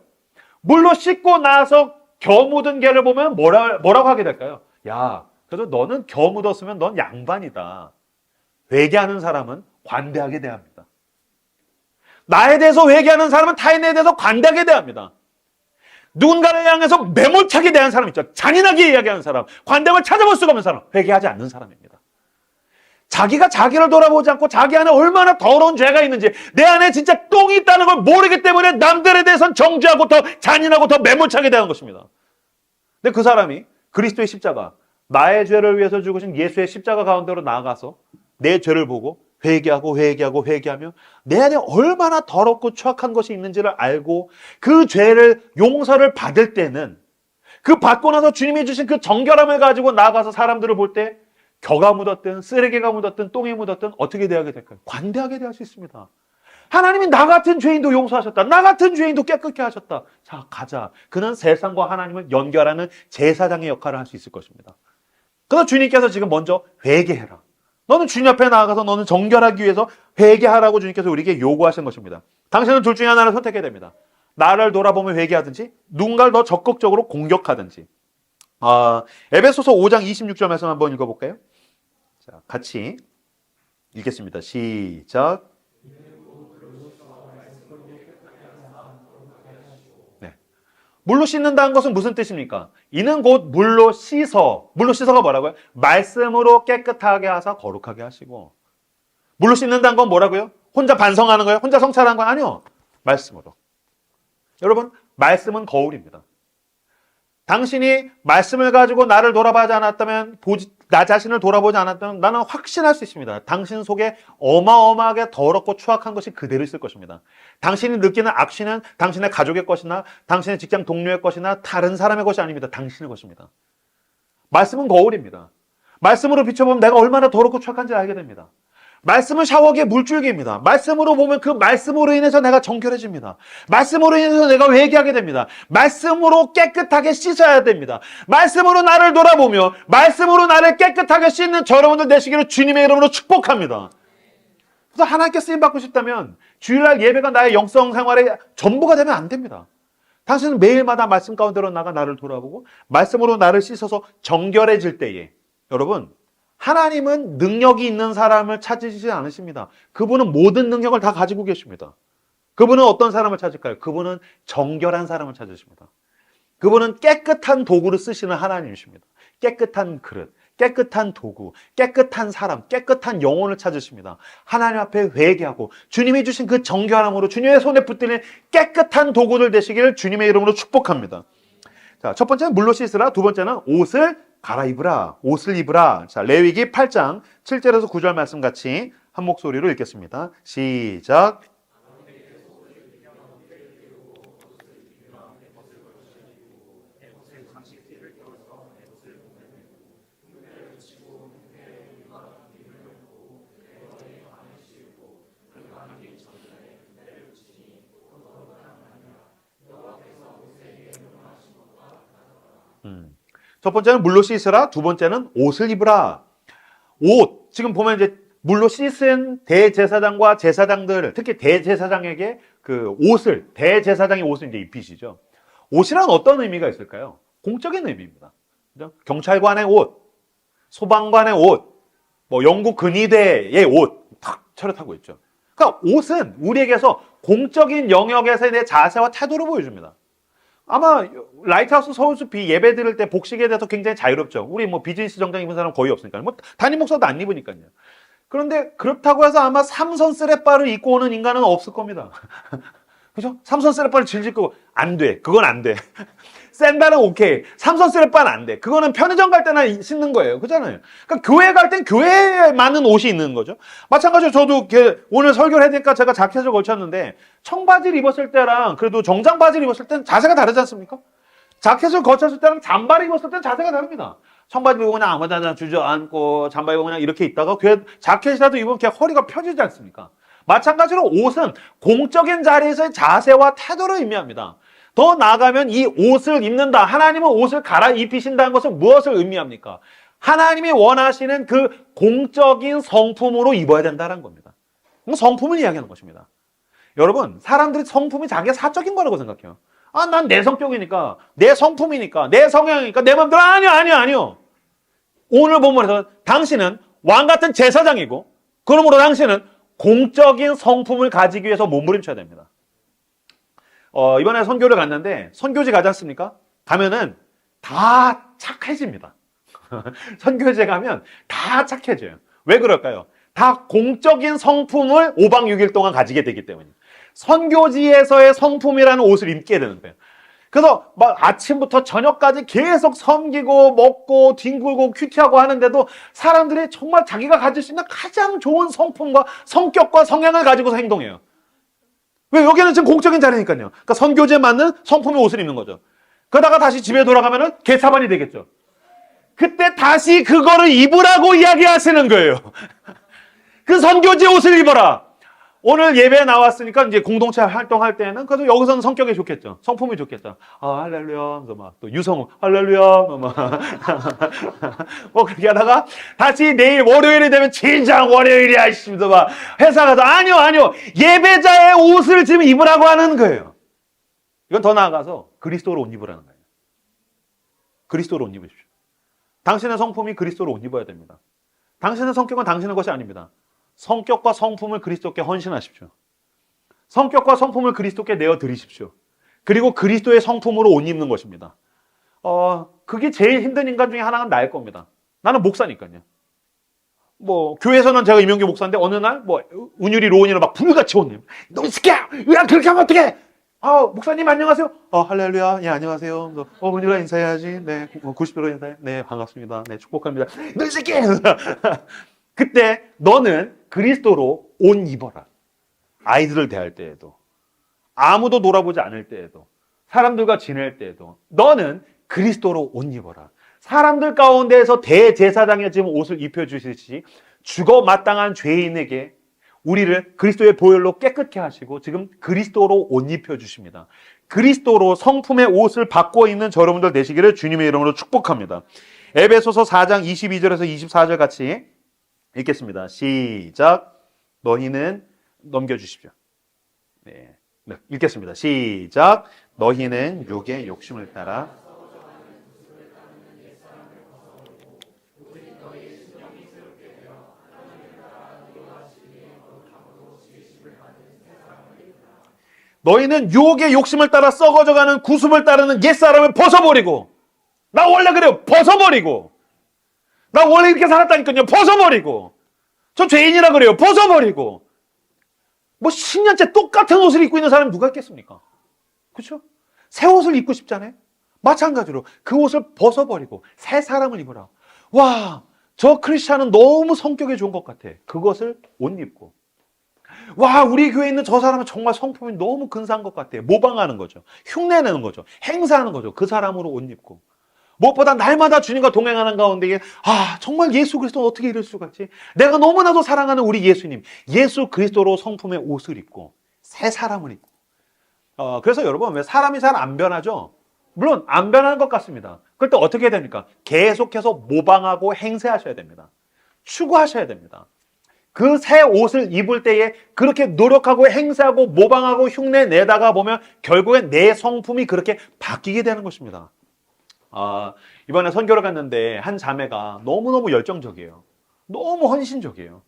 물로 씻고 나서 겨 묻은 개를 보면 뭐라고 하게 될까요? 야, 그래도 너는 겨 묻었으면 넌 양반이다. 회개하는 사람은 관대하게 대합니다. 나에 대해서 회개하는 사람은 타인에 대해서 관대하게 대합니다. 누군가를 향해서 매몰차게 대하는 사람 있죠. 잔인하게 이야기하는 사람, 관대함을 찾아볼 수가 없는 사람, 회개하지 않는 사람입니다. 자기가 자기를 돌아보지 않고 자기 안에 얼마나 더러운 죄가 있는지, 내 안에 진짜 똥이 있다는 걸 모르기 때문에 남들에 대해서는 정죄하고 더 잔인하고 더 매몰차게 대하는 것입니다. 근데 그 사람이 그리스도의 십자가, 나의 죄를 위해서 죽으신 예수의 십자가 가운데로 나아가서 내 죄를 보고 회개하며 내 안에 얼마나 더럽고 추악한 것이 있는지를 알고 그 죄를 용서를 받을 때는, 그 받고 나서 주님이 주신 그 정결함을 가지고 나아가서 사람들을 볼 때 겨가 묻었든 쓰레기가 묻었든 똥이 묻었든 어떻게 대하게 될까요? 관대하게 대할 수 있습니다. 하나님이 나 같은 죄인도 용서하셨다. 나 같은 죄인도 깨끗게 하셨다. 자, 가자. 그는 세상과 하나님을 연결하는 제사장의 역할을 할 수 있을 것입니다. 그래서 주님께서 지금 먼저 회개해라. 너는 주님 앞에 나아가서 너는 정결하기 위해서 회개하라고 주님께서 우리에게 요구하신 것입니다. 당신은 둘 중에 하나를 선택해야 됩니다. 나를 돌아보며 회개하든지 누군가를 더 적극적으로 공격하든지. 에베소서 5장 26절 말씀 한번 읽어볼까요? 자, 같이 읽겠습니다. 시작. 네. 물로 씻는다는 것은 무슨 뜻입니까? 이는 곧 물로 씻어가 뭐라고요? 말씀으로 깨끗하게 하사 거룩하게 하시고. 물로 씻는다는 건 뭐라고요? 혼자 반성하는 거예요? 혼자 성찰하는 거 아니요. 말씀으로. 여러분, 말씀은 거울입니다. 당신이 말씀을 가지고 나를 돌아보지 않았다면, 나 자신을 돌아보지 않았다면 나는 확신할 수 있습니다. 당신 속에 어마어마하게 더럽고 추악한 것이 그대로 있을 것입니다. 당신이 느끼는 악취는 당신의 가족의 것이나 당신의 직장 동료의 것이나 다른 사람의 것이 아닙니다. 당신의 것입니다. 말씀은 거울입니다. 말씀으로 비춰보면 내가 얼마나 더럽고 추악한지 알게 됩니다. 말씀은 샤워기의 물줄기입니다. 말씀으로 보면 그 말씀으로 인해서 내가 정결해집니다. 말씀으로 인해서 내가 회개하게 됩니다. 말씀으로 깨끗하게 씻어야 됩니다. 말씀으로 나를 돌아보며 말씀으로 나를 깨끗하게 씻는 저 여러분들 되시기를 주님의 이름으로 축복합니다. 그래서 하나님께 쓰임받고 싶다면 주일날 예배가 나의 영성 생활의 전부가 되면 안 됩니다. 당신은 매일마다 말씀 가운데로 나가 나를 돌아보고 말씀으로 나를 씻어서 정결해질 때에, 여러분, 하나님은 능력이 있는 사람을 찾으시지 않으십니다. 그분은 모든 능력을 다 가지고 계십니다. 그분은 어떤 사람을 찾을까요? 그분은 정결한 사람을 찾으십니다. 그분은 깨끗한 도구를 쓰시는 하나님이십니다. 깨끗한 그릇, 깨끗한 도구, 깨끗한 사람, 깨끗한 영혼을 찾으십니다. 하나님 앞에 회개하고 주님이 주신 그 정결함으로 주님의 손에 붙들린 깨끗한 도구들 되시기를 주님의 이름으로 축복합니다. 자, 첫 번째는 물로 씻으라, 두 번째는 옷을 갈아입으라. 옷을 입으라. 자, 레위기 8장 7절에서 9절 말씀 같이 한 목소리로 읽겠습니다. 시작. 첫 번째는 물로 씻으라. 두 번째는 옷을 입으라. 옷. 지금 보면 이제 물로 씻은 대제사장과 제사장들, 특히 대제사장에게 그 옷을, 대제사장의 옷을 이제 입히시죠. 옷이란 어떤 의미가 있을까요? 공적인 의미입니다. 그죠? 경찰관의 옷, 소방관의 옷, 뭐 영국 근위대의 옷, 탁 차렷하고 있죠. 그러니까 옷은 우리에게서 공적인 영역에서의 내 자세와 태도를 보여줍니다. 아마 라이트하우스 서울숲이 예배 드릴 때 복식에 대해서 굉장히 자유롭죠. 우리 뭐 비즈니스 정장 입은 사람 거의 없으니까요. 뭐 담임 목사도 안 입으니까요. 그런데 그렇다고 해서 아마 삼선 쓰레빠를 입고 오는 인간은 없을 겁니다. 그죠? 삼선 쓰레빠를 질질 끄고 안 돼. 그건 안 돼. 샌들은 오케이. 삼선 쓰레빠는 안 돼. 그거는 편의점 갈 때나 신는 거예요. 그잖아요. 그러니까 교회 갈 땐 교회에 맞는 옷이 있는 거죠. 마찬가지로 저도 오늘 설교를 해야 되니까 제가 자켓을 걸쳤는데 청바지를 입었을 때랑 그래도 정장 바지를 입었을 때는 자세가 다르지 않습니까? 자켓을 걸쳤을 때랑 잠바를 입었을 때는 자세가 다릅니다. 청바지 입고 그냥 아무데나 주저앉고 잠바 입고 그냥 이렇게 있다가 자켓이라도 입으면 그냥 허리가 펴지지 않습니까? 마찬가지로 옷은 공적인 자리에서의 자세와 태도를 의미합니다. 더 나아가면 이 옷을 입는다. 하나님은 옷을 갈아입히신다는 것은 무엇을 의미합니까? 하나님이 원하시는 그 공적인 성품으로 입어야 된다는 겁니다. 성품을 이야기하는 것입니다. 여러분, 사람들이 성품이 자기가 사적인 거라고 생각해요. 아, 난 내 성격이니까, 내 성품이니까, 내 성향이니까, 내 마음대로. 아니요. 오늘 본문에서 당신은 왕 같은 제사장이고, 그러므로 당신은 공적인 성품을 가지기 위해서 몸부림쳐야 됩니다. 이번에 선교를 갔는데 선교지 가지 않습니까? 가면은 다 착해집니다. 선교지에 가면 다 착해져요. 왜 그럴까요? 다 공적인 성품을 5박 6일 동안 가지게 되기 때문이에요. 선교지에서의 성품이라는 옷을 입게 되는 거예요. 그래서 막 아침부터 저녁까지 계속 섬기고 먹고 뒹굴고 큐티하고 하는데도 사람들이 정말 자기가 가질 수 있는 가장 좋은 성품과 성격과 성향을 가지고서 행동해요. 왜? 여기는 지금 공적인 자리니까요. 그러니까 선교지에 맞는 성품의 옷을 입는 거죠. 그러다가 다시 집에 돌아가면은 개차반이 되겠죠. 그때 다시 그거를 입으라고 이야기하시는 거예요. 그 선교지 옷을 입어라. 오늘 예배에 나왔으니까 이제 공동체 활동할 때는 그래도 여기서는 성격이 좋겠죠. 성품이 좋겠죠. 아, 할렐루야. 또 유성우, 할렐루야. 뭐 그렇게 하다가 다시 내일 월요일이 되면 진정 월요일이야. 막 회사 가서 아니요. 예배자의 옷을 지금 입으라고 하는 거예요. 이건 더 나아가서 그리스도로 옷 입으라는 거예요. 그리스도로 옷 입으십시오. 당신의 성품이 그리스도로 옷 입어야 됩니다. 당신의 성격은 당신의 것이 아닙니다. 성격과 성품을 그리스도께 헌신하십시오. 성격과 성품을 그리스도께 내어드리십시오. 그리고 그리스도의 성품으로 옷 입는 것입니다. 그게 제일 힘든 인간 중에 하나는 나일 겁니다. 나는 목사니까요. 뭐 교회에서는 제가 이명규 목사인데 어느 날 뭐 은율이 로운이를 막 불같이 혼내요. 너 이 새끼야! 왜 그렇게 하면 어떡해! 목사님 안녕하세요. 할렐루야. 예, 안녕하세요. 은율아 인사해야지. 네, 90도로 인사해. 네, 반갑습니다. 네, 축복합니다. 너 이 새끼! 그때 너는 그리스도로 옷 입어라. 아이들을 대할 때에도, 아무도 돌아보지 않을 때에도, 사람들과 지낼 때에도 너는 그리스도로 옷 입어라. 사람들 가운데에서 대제사장의 지금 옷을 입혀주시듯이 죽어 마땅한 죄인에게 우리를 그리스도의 보혈로 깨끗게 하시고 지금 그리스도로 옷 입혀주십니다. 그리스도로 성품의 옷을 바꿔 입는 저 여러분들 되시기를 주님의 이름으로 축복합니다. 에베소서 4장 22절에서 24절 같이 읽겠습니다. 시작. 너희는 넘겨주십시오. 네, 읽겠습니다. 시작. 너희는 육의 욕심을 따라 너희는 유혹의 욕심을 따라 썩어져가는 구습을 따르는 옛사람을 벗어버리고, 나 원래 그래요. 벗어버리고, 나 원래 이렇게 살았다니까요. 벗어버리고, 저 죄인이라 그래요. 벗어버리고, 뭐 10년째 똑같은 옷을 입고 있는 사람이 누가 있겠습니까? 그렇죠? 새 옷을 입고 싶잖아요. 마찬가지로 그 옷을 벗어버리고 새 사람을 입으라. 와, 저 크리스찬은 너무 성격이 좋은 것 같아. 그것을 옷 입고. 와, 우리 교회에 있는 저 사람은 정말 성품이 너무 근사한 것 같아. 모방하는 거죠. 흉내내는 거죠. 행사하는 거죠. 그 사람으로 옷 입고. 무엇보다 날마다 주님과 동행하는 가운데 정말 예수 그리스도는 어떻게 이럴 수가 있지? 내가 너무나도 사랑하는 우리 예수님, 예수 그리스도로 성품의 옷을 입고 새 사람을 입고. 그래서 여러분, 왜 사람이 잘 안 변하죠? 물론 안 변하는 것 같습니다. 그럴 때 어떻게 해야 됩니까? 계속해서 모방하고 행세하셔야 됩니다. 추구하셔야 됩니다. 그 새 옷을 입을 때에 그렇게 노력하고 행세하고 모방하고 흉내 내다가 보면 결국엔 내 성품이 그렇게 바뀌게 되는 것입니다. 이번에 선교를 갔는데 한 자매가 너무너무 열정적이에요. 너무 헌신적이에요.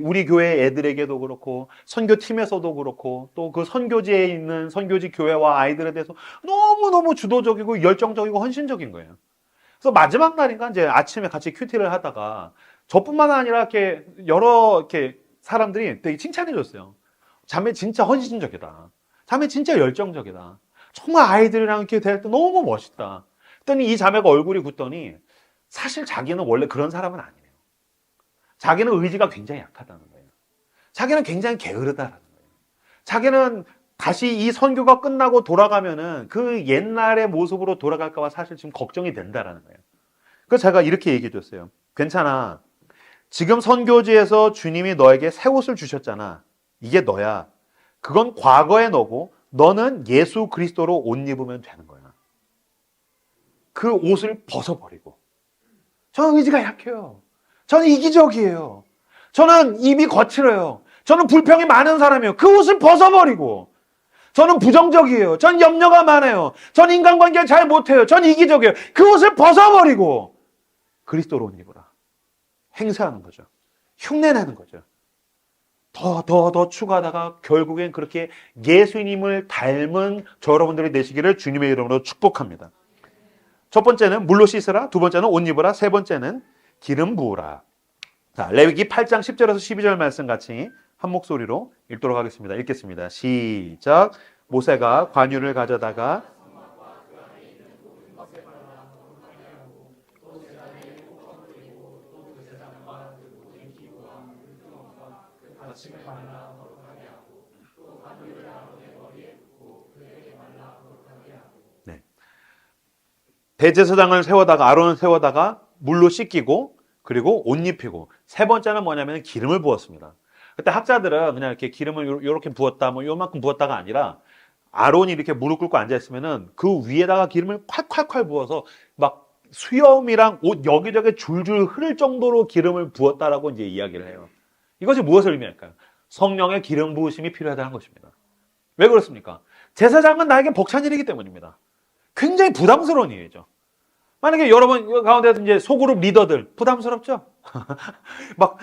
우리 교회 애들에게도 그렇고 선교팀에서도 그렇고 또 그 선교지에 있는 선교지 교회와 아이들에 대해서 너무너무 주도적이고 열정적이고 헌신적인 거예요. 그래서 마지막 날인가 이제 아침에 같이 큐티를 하다가 저뿐만 아니라 여러 사람들이 되게 칭찬해 줬어요. 자매 진짜 헌신적이다. 자매 진짜 열정적이다. 정말 아이들이랑 이렇게 대할 때 너무 멋있다. 그랬더니 이 자매가 얼굴이 굳더니 사실 자기는 원래 그런 사람은 아니에요. 자기는 의지가 굉장히 약하다는 거예요. 자기는 굉장히 게으르다라는 거예요. 자기는 다시 이 선교가 끝나고 돌아가면은 그 옛날의 모습으로 돌아갈까 봐 사실 지금 걱정이 된다라는 거예요. 그래서 제가 이렇게 얘기해 줬어요. 괜찮아. 지금 선교지에서 주님이 너에게 새 옷을 주셨잖아. 이게 너야. 그건 과거의 너고 너는 예수 그리스도로 옷 입으면 되는 거야. 그 옷을 벗어버리고. 저는 의지가 약해요. 저는 이기적이에요. 저는 입이 거칠어요. 저는 불평이 많은 사람이에요. 그 옷을 벗어버리고. 저는 부정적이에요. 전 염려가 많아요. 전 인간관계를 잘 못해요. 전 이기적이에요. 그 옷을 벗어버리고 그리스도로 옷 입으라. 행사하는 거죠. 흉내내는 거죠. 더 추가하다가 결국엔 그렇게 예수님을 닮은 저 여러분들이 되시기를 주님의 이름으로 축복합니다. 첫 번째는 물로 씻으라, 두 번째는 옷 입으라, 세 번째는 기름 부으라. 자, 레위기 8장 10절에서 12절 말씀 같이 한 목소리로 읽도록 하겠습니다. 읽겠습니다. 시작. 모세가 관유를 가져다가 네. 대제사장을 세워다가 아론을 세워다가 물로 씻기고 그리고 옷 입히고 세 번째는 뭐냐면 기름을 부었습니다. 그때 학자들은 그냥 이렇게 기름을 요렇게 부었다 뭐 요만큼 부었다가 아니라 아론이 이렇게 무릎 꿇고 앉아 있으면은 그 위에다가 기름을 콸콸콸 부어서 막 수염이랑 옷 여기저기 줄줄 흐를 정도로 기름을 부었다라고 이제 이야기를 해요. 이것이 무엇을 의미할까요? 성령의 기름 부으심이 필요하다는 것입니다. 왜 그렇습니까? 제사장은 나에게 벅찬 일이기 때문입니다. 굉장히 부담스러운 일이죠. 만약에 여러분 가운데서 이제 소그룹 리더들 부담스럽죠? 막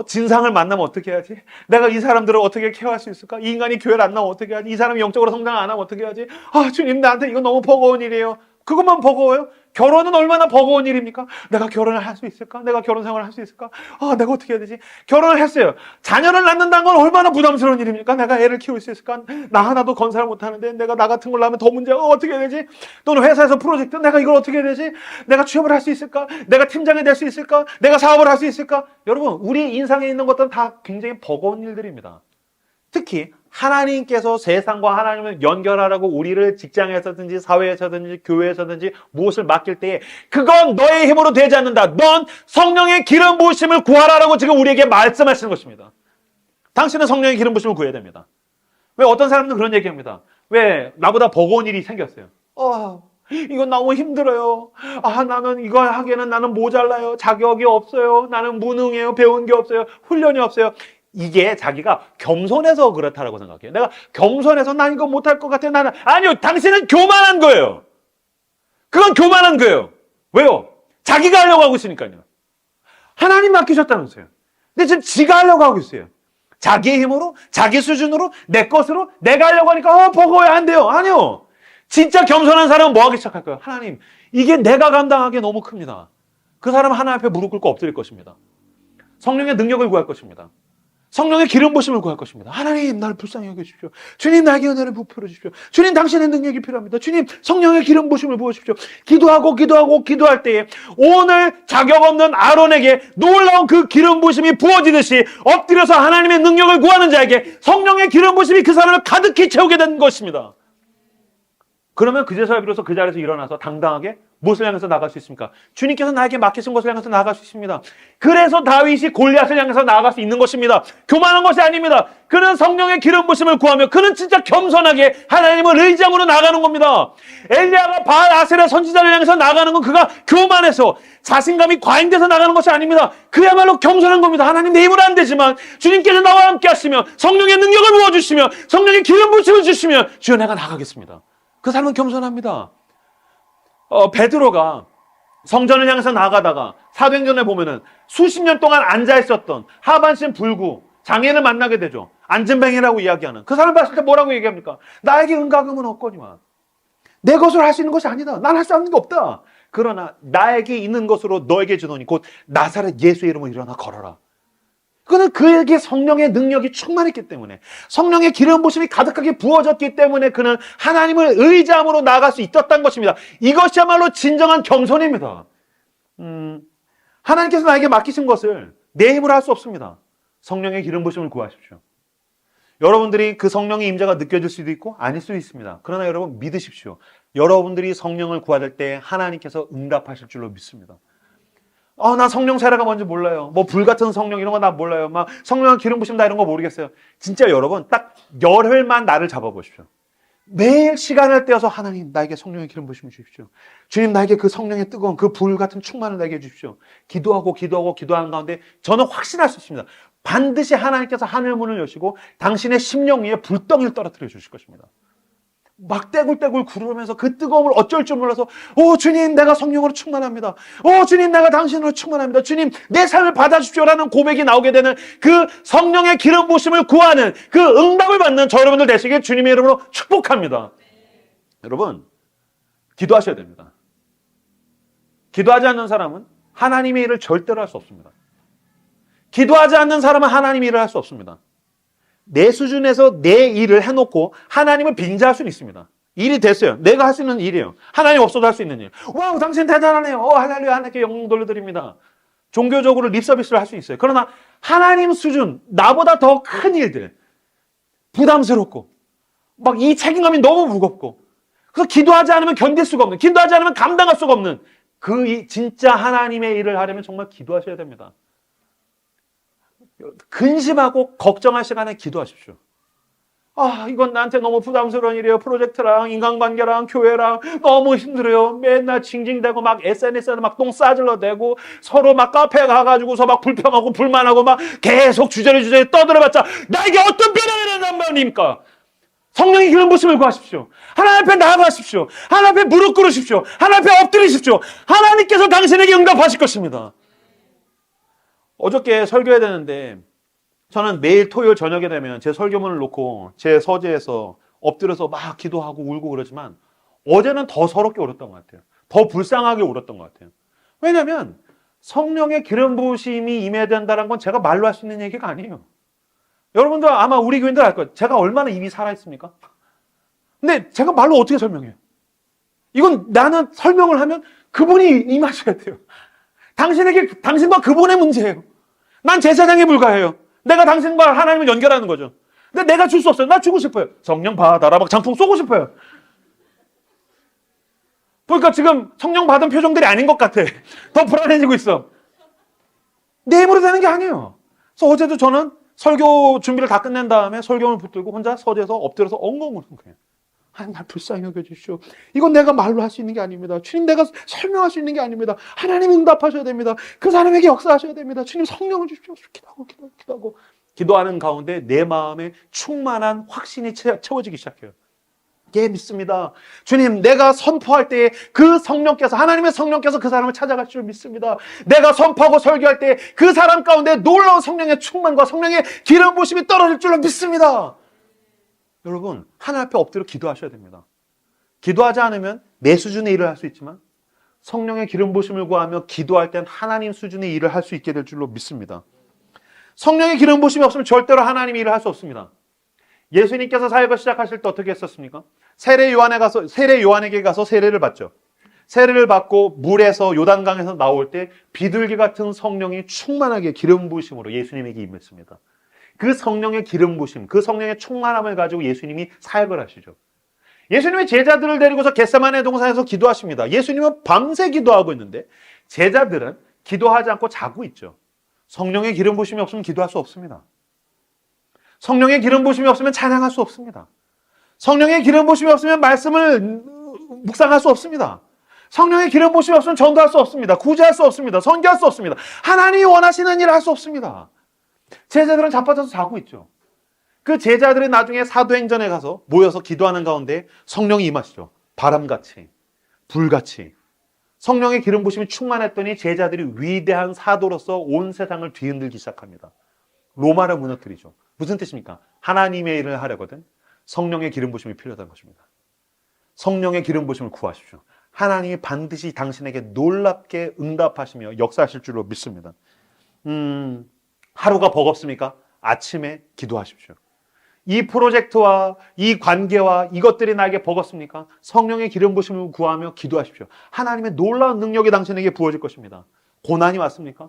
진상을 만나면 어떻게 해야지? 내가 이 사람들을 어떻게 케어할 수 있을까? 이 인간이 교회를 안 나오면 어떻게 하지? 이 사람이 영적으로 성장 안 하면 어떻게 하지? 주님 나한테 이거 너무 버거운 일이에요. 그것만 버거워요? 결혼은 얼마나 버거운 일입니까? 내가 결혼을 할 수 있을까? 내가 결혼 생활을 할 수 있을까? 내가 어떻게 해야 되지? 결혼을 했어요. 자녀를 낳는다는 건 얼마나 부담스러운 일입니까? 내가 애를 키울 수 있을까? 나 하나도 건사를 못하는데 내가 나 같은 걸 낳으면 더 문제가 어떻게 해야 되지? 또는 회사에서 프로젝트 내가 이걸 어떻게 해야 되지? 내가 취업을 할 수 있을까? 내가 팀장이 될 수 있을까? 내가 사업을 할 수 있을까? 여러분 우리 인상에 있는 것들은 다 굉장히 버거운 일들입니다. 특히 하나님께서 세상과 하나님을 연결하라고 우리를 직장에서든지 사회에서든지 교회에서든지 무엇을 맡길 때에 그건 너의 힘으로 되지 않는다. 넌 성령의 기름 부으심을 구하라라고 지금 우리에게 말씀하시는 것입니다. 당신은 성령의 기름 부으심을 구해야 됩니다. 왜 어떤 사람들은 그런 얘기합니다. 왜 나보다 버거운 일이 생겼어요. 이건 너무 힘들어요. 나는 이거 하기에는 나는 모자라요. 자격이 없어요. 나는 무능해요. 배운 게 없어요. 훈련이 없어요. 이게 자기가 겸손해서 그렇다라고 생각해요. 내가 겸손해서 난 이거 못할 것 같아. 아니요. 당신은 교만한 거예요. 그건 교만한 거예요. 왜요? 자기가 하려고 하고 있으니까요. 하나님 맡기셨다면서요. 근데 지금 지가 하려고 하고 있어요. 자기의 힘으로, 자기 수준으로, 내 것으로 내가 하려고 하니까 버거워야 안 돼요. 아니요. 진짜 겸손한 사람은 뭐 하기 시작할 거예요? 하나님, 이게 내가 감당하기에 너무 큽니다. 그 사람은 하나님 앞에 무릎 꿇고 엎드릴 것입니다. 성령의 능력을 구할 것입니다. 성령의 기름 부심을 구할 것입니다. 하나님, 나를 불쌍히 여겨주십시오. 주님, 나에게 은혜를 부풀어 주십시오. 주님, 당신의 능력이 필요합니다. 주님, 성령의 기름 부심을 부어주십시오. 기도할 때에 오늘 자격 없는 아론에게 놀라운 그 기름 부심이 부어지듯이 엎드려서 하나님의 능력을 구하는 자에게 성령의 기름 부심이 그 사람을 가득히 채우게 된 것입니다. 그러면 그제서야 비로소 그 자리에서 일어나서 당당하게 무엇을 향해서 나아갈 수 있습니까? 주님께서 나에게 맡기신 것을 향해서 나아갈 수 있습니다. 그래서 다윗이 골리앗을 향해서 나아갈 수 있는 것입니다. 교만한 것이 아닙니다. 그는 성령의 기름 부심을 구하며 그는 진짜 겸손하게 하나님을 의지함으로 나아가는 겁니다. 엘리야가 바알 아세라 선지자를 향해서 나아가는 건 그가 교만해서 자신감이 과잉돼서 나가는 것이 아닙니다. 그야말로 겸손한 겁니다. 하나님, 내 힘은 안 되지만 주님께서 나와 함께 하시며 성령의 능력을 부어주시며 성령의 기름 부심을 주시며 주여, 내가 나가겠습니다. 그 사람은 겸손합니다. 베드로가 성전을 향해서 나가다가 사도행전에 보면은 수십 년 동안 앉아있었던 하반신 불구 장애인을 만나게 되죠. 안진뱅이라고 이야기하는 그 사람 봤을 때 뭐라고 얘기합니까? 나에게 은가금은 없거니와 내 것으로 할 수 있는 것이 아니다. 난 할 수 없는 게 없다. 그러나 나에게 있는 것으로 너에게 주노니 곧 나사렛 예수의 이름으로 일어나 걸어라. 그는 그에게 성령의 능력이 충만했기 때문에, 성령의 기름 부심이 가득하게 부어졌기 때문에 그는 하나님을 의지함으로 나아갈 수 있었던 것입니다. 이것이야말로 진정한 겸손입니다. 하나님께서 나에게 맡기신 것을 내 힘으로 할 수 없습니다. 성령의 기름 부심을 구하십시오. 여러분들이 그 성령의 임재가 느껴질 수도 있고 아닐 수도 있습니다. 그러나 여러분, 믿으십시오. 여러분들이 성령을 구할 때 하나님께서 응답하실 줄로 믿습니다. 나 성령 세례가 뭔지 몰라요. 뭐 불같은 성령 이런 거 나 몰라요. 막 성령 기름 부심 나 이런 거 모르겠어요. 진짜 여러분, 딱 열흘만 나를 잡아보십시오. 매일 시간을 떼어서 하나님, 나에게 성령의 기름 부심을 주십시오. 주님, 나에게 그 성령의 뜨거운 그 불 같은 충만을 나에게 주십시오. 기도하는 가운데 저는 확신할 수 있습니다. 반드시 하나님께서 하늘 문을 여시고 당신의 심령 위에 불덩이를 떨어뜨려 주실 것입니다. 막 떼굴떼굴 구르면서 그 뜨거움을 어쩔 줄 몰라서 주님, 내가 성령으로 충만합니다. 주님, 내가 당신으로 충만합니다. 주님, 내 삶을 받아주십시오라는 고백이 나오게 되는 그 성령의 기름 부심을 구하는 그 응답을 받는 저 여러분들 되시길 주님의 이름으로 축복합니다. 여러분, 기도하셔야 됩니다. 기도하지 않는 사람은 하나님의 일을 절대로 할 수 없습니다. 기도하지 않는 사람은 하나님의 일을 할 수 없습니다. 내 수준에서 내 일을 해놓고 하나님을 빙자할 수는 있습니다. 일이 됐어요. 내가 할 수 있는 일이에요. 하나님 없어도 할 수 있는 일. 와우, 당신 대단하네요. 할렐루야, 하나님께 영광 돌려드립니다. 종교적으로 립서비스를 할 수 있어요. 그러나 하나님 수준, 나보다 더 큰 일들, 부담스럽고 막 이 책임감이 너무 무겁고, 그래서 기도하지 않으면 견딜 수가 없는, 기도하지 않으면 감당할 수가 없는 진짜 하나님의 일을 하려면 정말 기도하셔야 됩니다. 근심하고 걱정할 시간에 기도하십시오. 이건 나한테 너무 부담스러운 일이에요. 프로젝트랑 인간관계랑 교회랑 너무 힘들어요. 맨날 징징대고 막 SNS에 막 똥 싸질러대고 서로 막 카페에 가가지고서 막 불평하고 불만하고 막 계속 주저리 떠들어봤자 나에게 어떤 변화가 일어난단 말입니까? 성령의 기름 부심을 구하십시오. 하나님 앞에 나아가십시오. 하나님 앞에 무릎 꿇으십시오. 하나님 앞에 엎드리십시오. 하나님께서 당신에게 응답하실 것입니다. 어저께 설교해야 되는데 저는 매일 토요일 저녁에 되면 제 설교문을 놓고 제 서재에서 엎드려서 막 기도하고 울고 그러지만 어제는 더 서럽게 울었던 것 같아요. 더 불쌍하게 울었던 것 같아요. 왜냐하면 성령의 기름 부으심이 임해야 된다는 건 제가 말로 할 수 있는 얘기가 아니에요. 여러분들 아마 우리 교인들 알 거예요. 제가 얼마나 입이 살아있습니까? 근데 제가 말로 어떻게 설명해요? 이건 나는 설명을 하면 그분이 임하셔야 돼요. 당신과 그분의 문제예요. 난 제사장에 불과해요. 내가 당신과 하나님을 연결하는 거죠. 근데 내가 줄 수 없어요. 나 주고 싶어요. 성령 받아라 막 장풍 쏘고 싶어요. 그러니까 지금 성령 받은 표정들이 아닌 것 같아. 더 불안해지고 있어. 내 힘으로 되는 게 아니에요. 그래서 어제도 저는 설교 준비를 다 끝낸 다음에 설교문을 붙들고 혼자 서재에서 엎드려서 엉엉 우는 거예요. 하나님, 날 불쌍히 여겨주십시오. 이건 내가 말로 할 수 있는 게 아닙니다. 주님, 내가 설명할 수 있는 게 아닙니다. 하나님 응답하셔야 됩니다. 그 사람에게 역사하셔야 됩니다. 주님, 성령을 주십시오. 기도하고 기도하는 가운데 내 마음에 충만한 확신이 채워지기 시작해요. 예, 믿습니다. 주님, 내가 선포할 때에 그 성령께서, 하나님의 성령께서 그 사람을 찾아갈 줄 믿습니다. 내가 선포하고 설교할 때에 그 사람 가운데 놀라운 성령의 충만과 성령의 기름 부심이 떨어질 줄로 믿습니다. 여러분, 하나님 앞에 엎드려 기도하셔야 됩니다. 기도하지 않으면 내 수준의 일을 할 수 있지만 성령의 기름 부심을 구하며 기도할 땐 하나님 수준의 일을 할 수 있게 될 줄로 믿습니다. 성령의 기름 부심이 없으면 절대로 하나님이 일을 할 수 없습니다. 예수님께서 사역을 시작하실 때 어떻게 했었습니까? 세례 요한에게 가서 세례를 받죠. 세례를 받고 물에서 요단강에서 나올 때 비둘기 같은 성령이 충만하게 기름 부심으로 예수님에게 임했습니다. 그 성령의 기름 부심, 그 성령의 충만함을 가지고 예수님이 사역을 하시죠. 예수님의 제자들을 데리고서 겟세마네 동산에서 기도하십니다. 예수님은 밤새 기도하고 있는데 제자들은 기도하지 않고 자고 있죠. 성령의 기름 부심이 없으면 기도할 수 없습니다. 성령의 기름 부심이 없으면 찬양할 수 없습니다. 성령의 기름 부심이 없으면 말씀을 묵상할 수 없습니다. 성령의 기름 부심이 없으면 전도할 수 없습니다. 구제할 수 없습니다. 선교할 수 없습니다. 하나님이 원하시는 일을 할 수 없습니다. 제자들은 자빠져서 자고 있죠. 그 제자들이 나중에 사도행전에 가서 모여서 기도하는 가운데 성령이 임하시죠. 바람같이, 불같이. 성령의 기름 부심이 충만했더니 제자들이 위대한 사도로서 온 세상을 뒤흔들기 시작합니다. 로마를 무너뜨리죠. 무슨 뜻입니까? 하나님의 일을 하려거든 성령의 기름 부심이 필요하다는 것입니다. 성령의 기름 부심을 구하십시오. 하나님이 반드시 당신에게 놀랍게 응답하시며 역사하실 줄로 믿습니다. 하루가 버겁습니까? 아침에 기도하십시오. 이 프로젝트와 이 관계와 이것들이 나에게 버겁습니까? 성령의 기름 부심을 구하며 기도하십시오. 하나님의 놀라운 능력이 당신에게 부어질 것입니다. 고난이 왔습니까?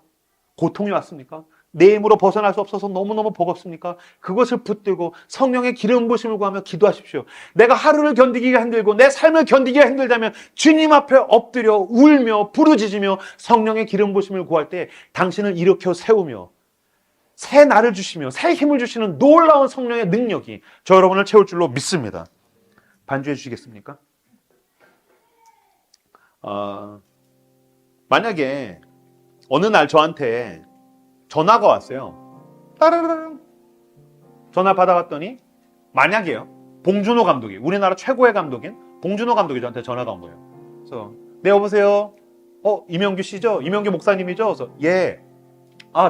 고통이 왔습니까? 내 힘으로 벗어날 수 없어서 너무너무 버겁습니까? 그것을 붙들고 성령의 기름 부심을 구하며 기도하십시오. 내가 하루를 견디기가 힘들고 내 삶을 견디기가 힘들다면 주님 앞에 엎드려 울며 부르짖으며 성령의 기름 부심을 구할 때 당신을 일으켜 세우며 새 날을 주시며 새 힘을 주시는 놀라운 성령의 능력이 저 여러분을 채울 줄로 믿습니다. 반주해 주시겠습니까? 만약에 어느 날 저한테 전화가 왔어요. 따르르르 전화 받아갔더니 만약에요. 봉준호 감독이 우리나라 최고의 감독인 봉준호 감독이 저한테 전화가 온 거예요. 그래서 네 여보세요. 이명규 씨죠? 이명규 목사님이죠? 그래서 예.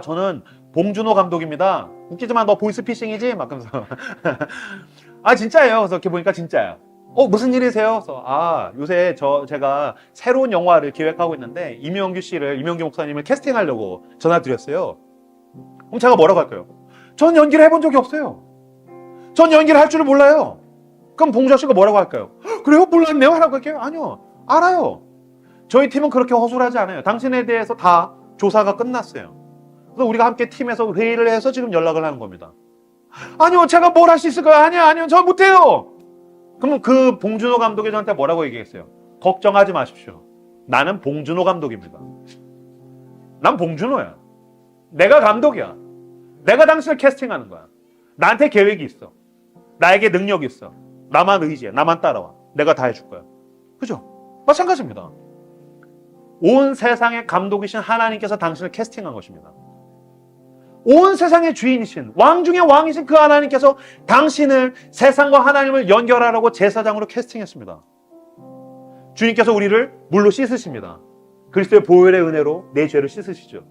저는 봉준호 감독입니다. 웃기지만 너 보이스피싱이지? 막 그러면서 진짜예요. 그래서 이렇게 보니까 진짜야. 무슨 일이세요? 그래서 요새 제가 새로운 영화를 기획하고 있는데 이명규 목사님을 캐스팅하려고 전화 드렸어요. 그럼 제가 뭐라고 할까요? 전 연기를 해본 적이 없어요. 전 연기를 할 줄을 몰라요. 그럼 봉준호 씨가 뭐라고 할까요? 그래요? 몰랐네요? 하라고 할게요? 아니요. 알아요. 저희 팀은 그렇게 허술하지 않아요. 당신에 대해서 다 조사가 끝났어요. 그래서 우리가 함께 팀에서 회의를 해서 지금 연락을 하는 겁니다. 아니요. 제가 뭘 할 수 있을까요? 아니요. 저 못해요. 그럼 그 봉준호 감독이 저한테 뭐라고 얘기했어요? 걱정하지 마십시오. 나는 봉준호 감독입니다. 난 봉준호야. 내가 감독이야. 내가 당신을 캐스팅하는 거야. 나한테 계획이 있어. 나에게 능력이 있어. 나만 의지해. 나만 따라와. 내가 다 해줄 거야. 그죠? 마찬가지입니다. 온 세상의 감독이신 하나님께서 당신을 캐스팅한 것입니다. 온 세상의 주인이신 왕 중의 왕이신 그 하나님께서 당신을 세상과 하나님을 연결하라고 제사장으로 캐스팅했습니다. 주님께서 우리를 물로 씻으십니다. 그리스도의 보혈의 은혜로 내 죄를 씻으시죠.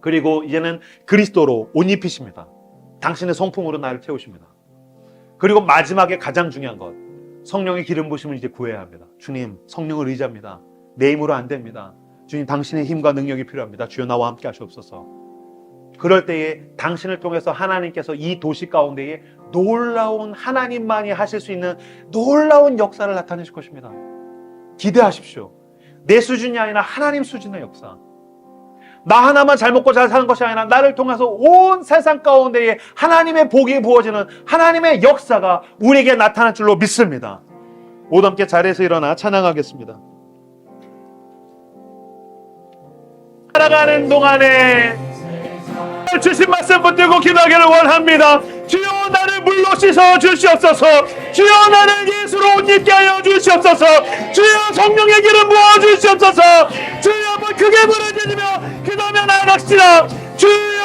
그리고 이제는 그리스도로 옷 입히십니다. 당신의 성품으로 나를 채우십니다. 그리고 마지막에 가장 중요한 것, 성령의 기름 부심을 이제 구해야 합니다. 주님, 성령을 의지합니다. 내 힘으로 안 됩니다. 주님, 당신의 힘과 능력이 필요합니다. 주여 나와 함께 하시옵소서. 그럴 때에 당신을 통해서 하나님께서 이 도시 가운데에 놀라운 하나님만이 하실 수 있는 놀라운 역사를 나타내실 것입니다. 기대하십시오. 내 수준이 아니라 하나님 수준의 역사. 나 하나만 잘 먹고 잘 사는 것이 아니라 나를 통해서 온 세상 가운데에 하나님의 복이 부어지는 하나님의 역사가 우리에게 나타날 줄로 믿습니다. 모두 함께 자리에서 일어나 찬양하겠습니다. 살아가는 동안에 주신 말씀 붙들고 기도하기를 원합니다. 주여 나를 물로 씻어 주시옵소서. 주여 나를 예수로 옷 입게 하여 주시옵소서. 주여 성령의 기름 부어 주시옵소서. 주여 한번 크게 부르짖으며 기도하며 나아갑시다. 주여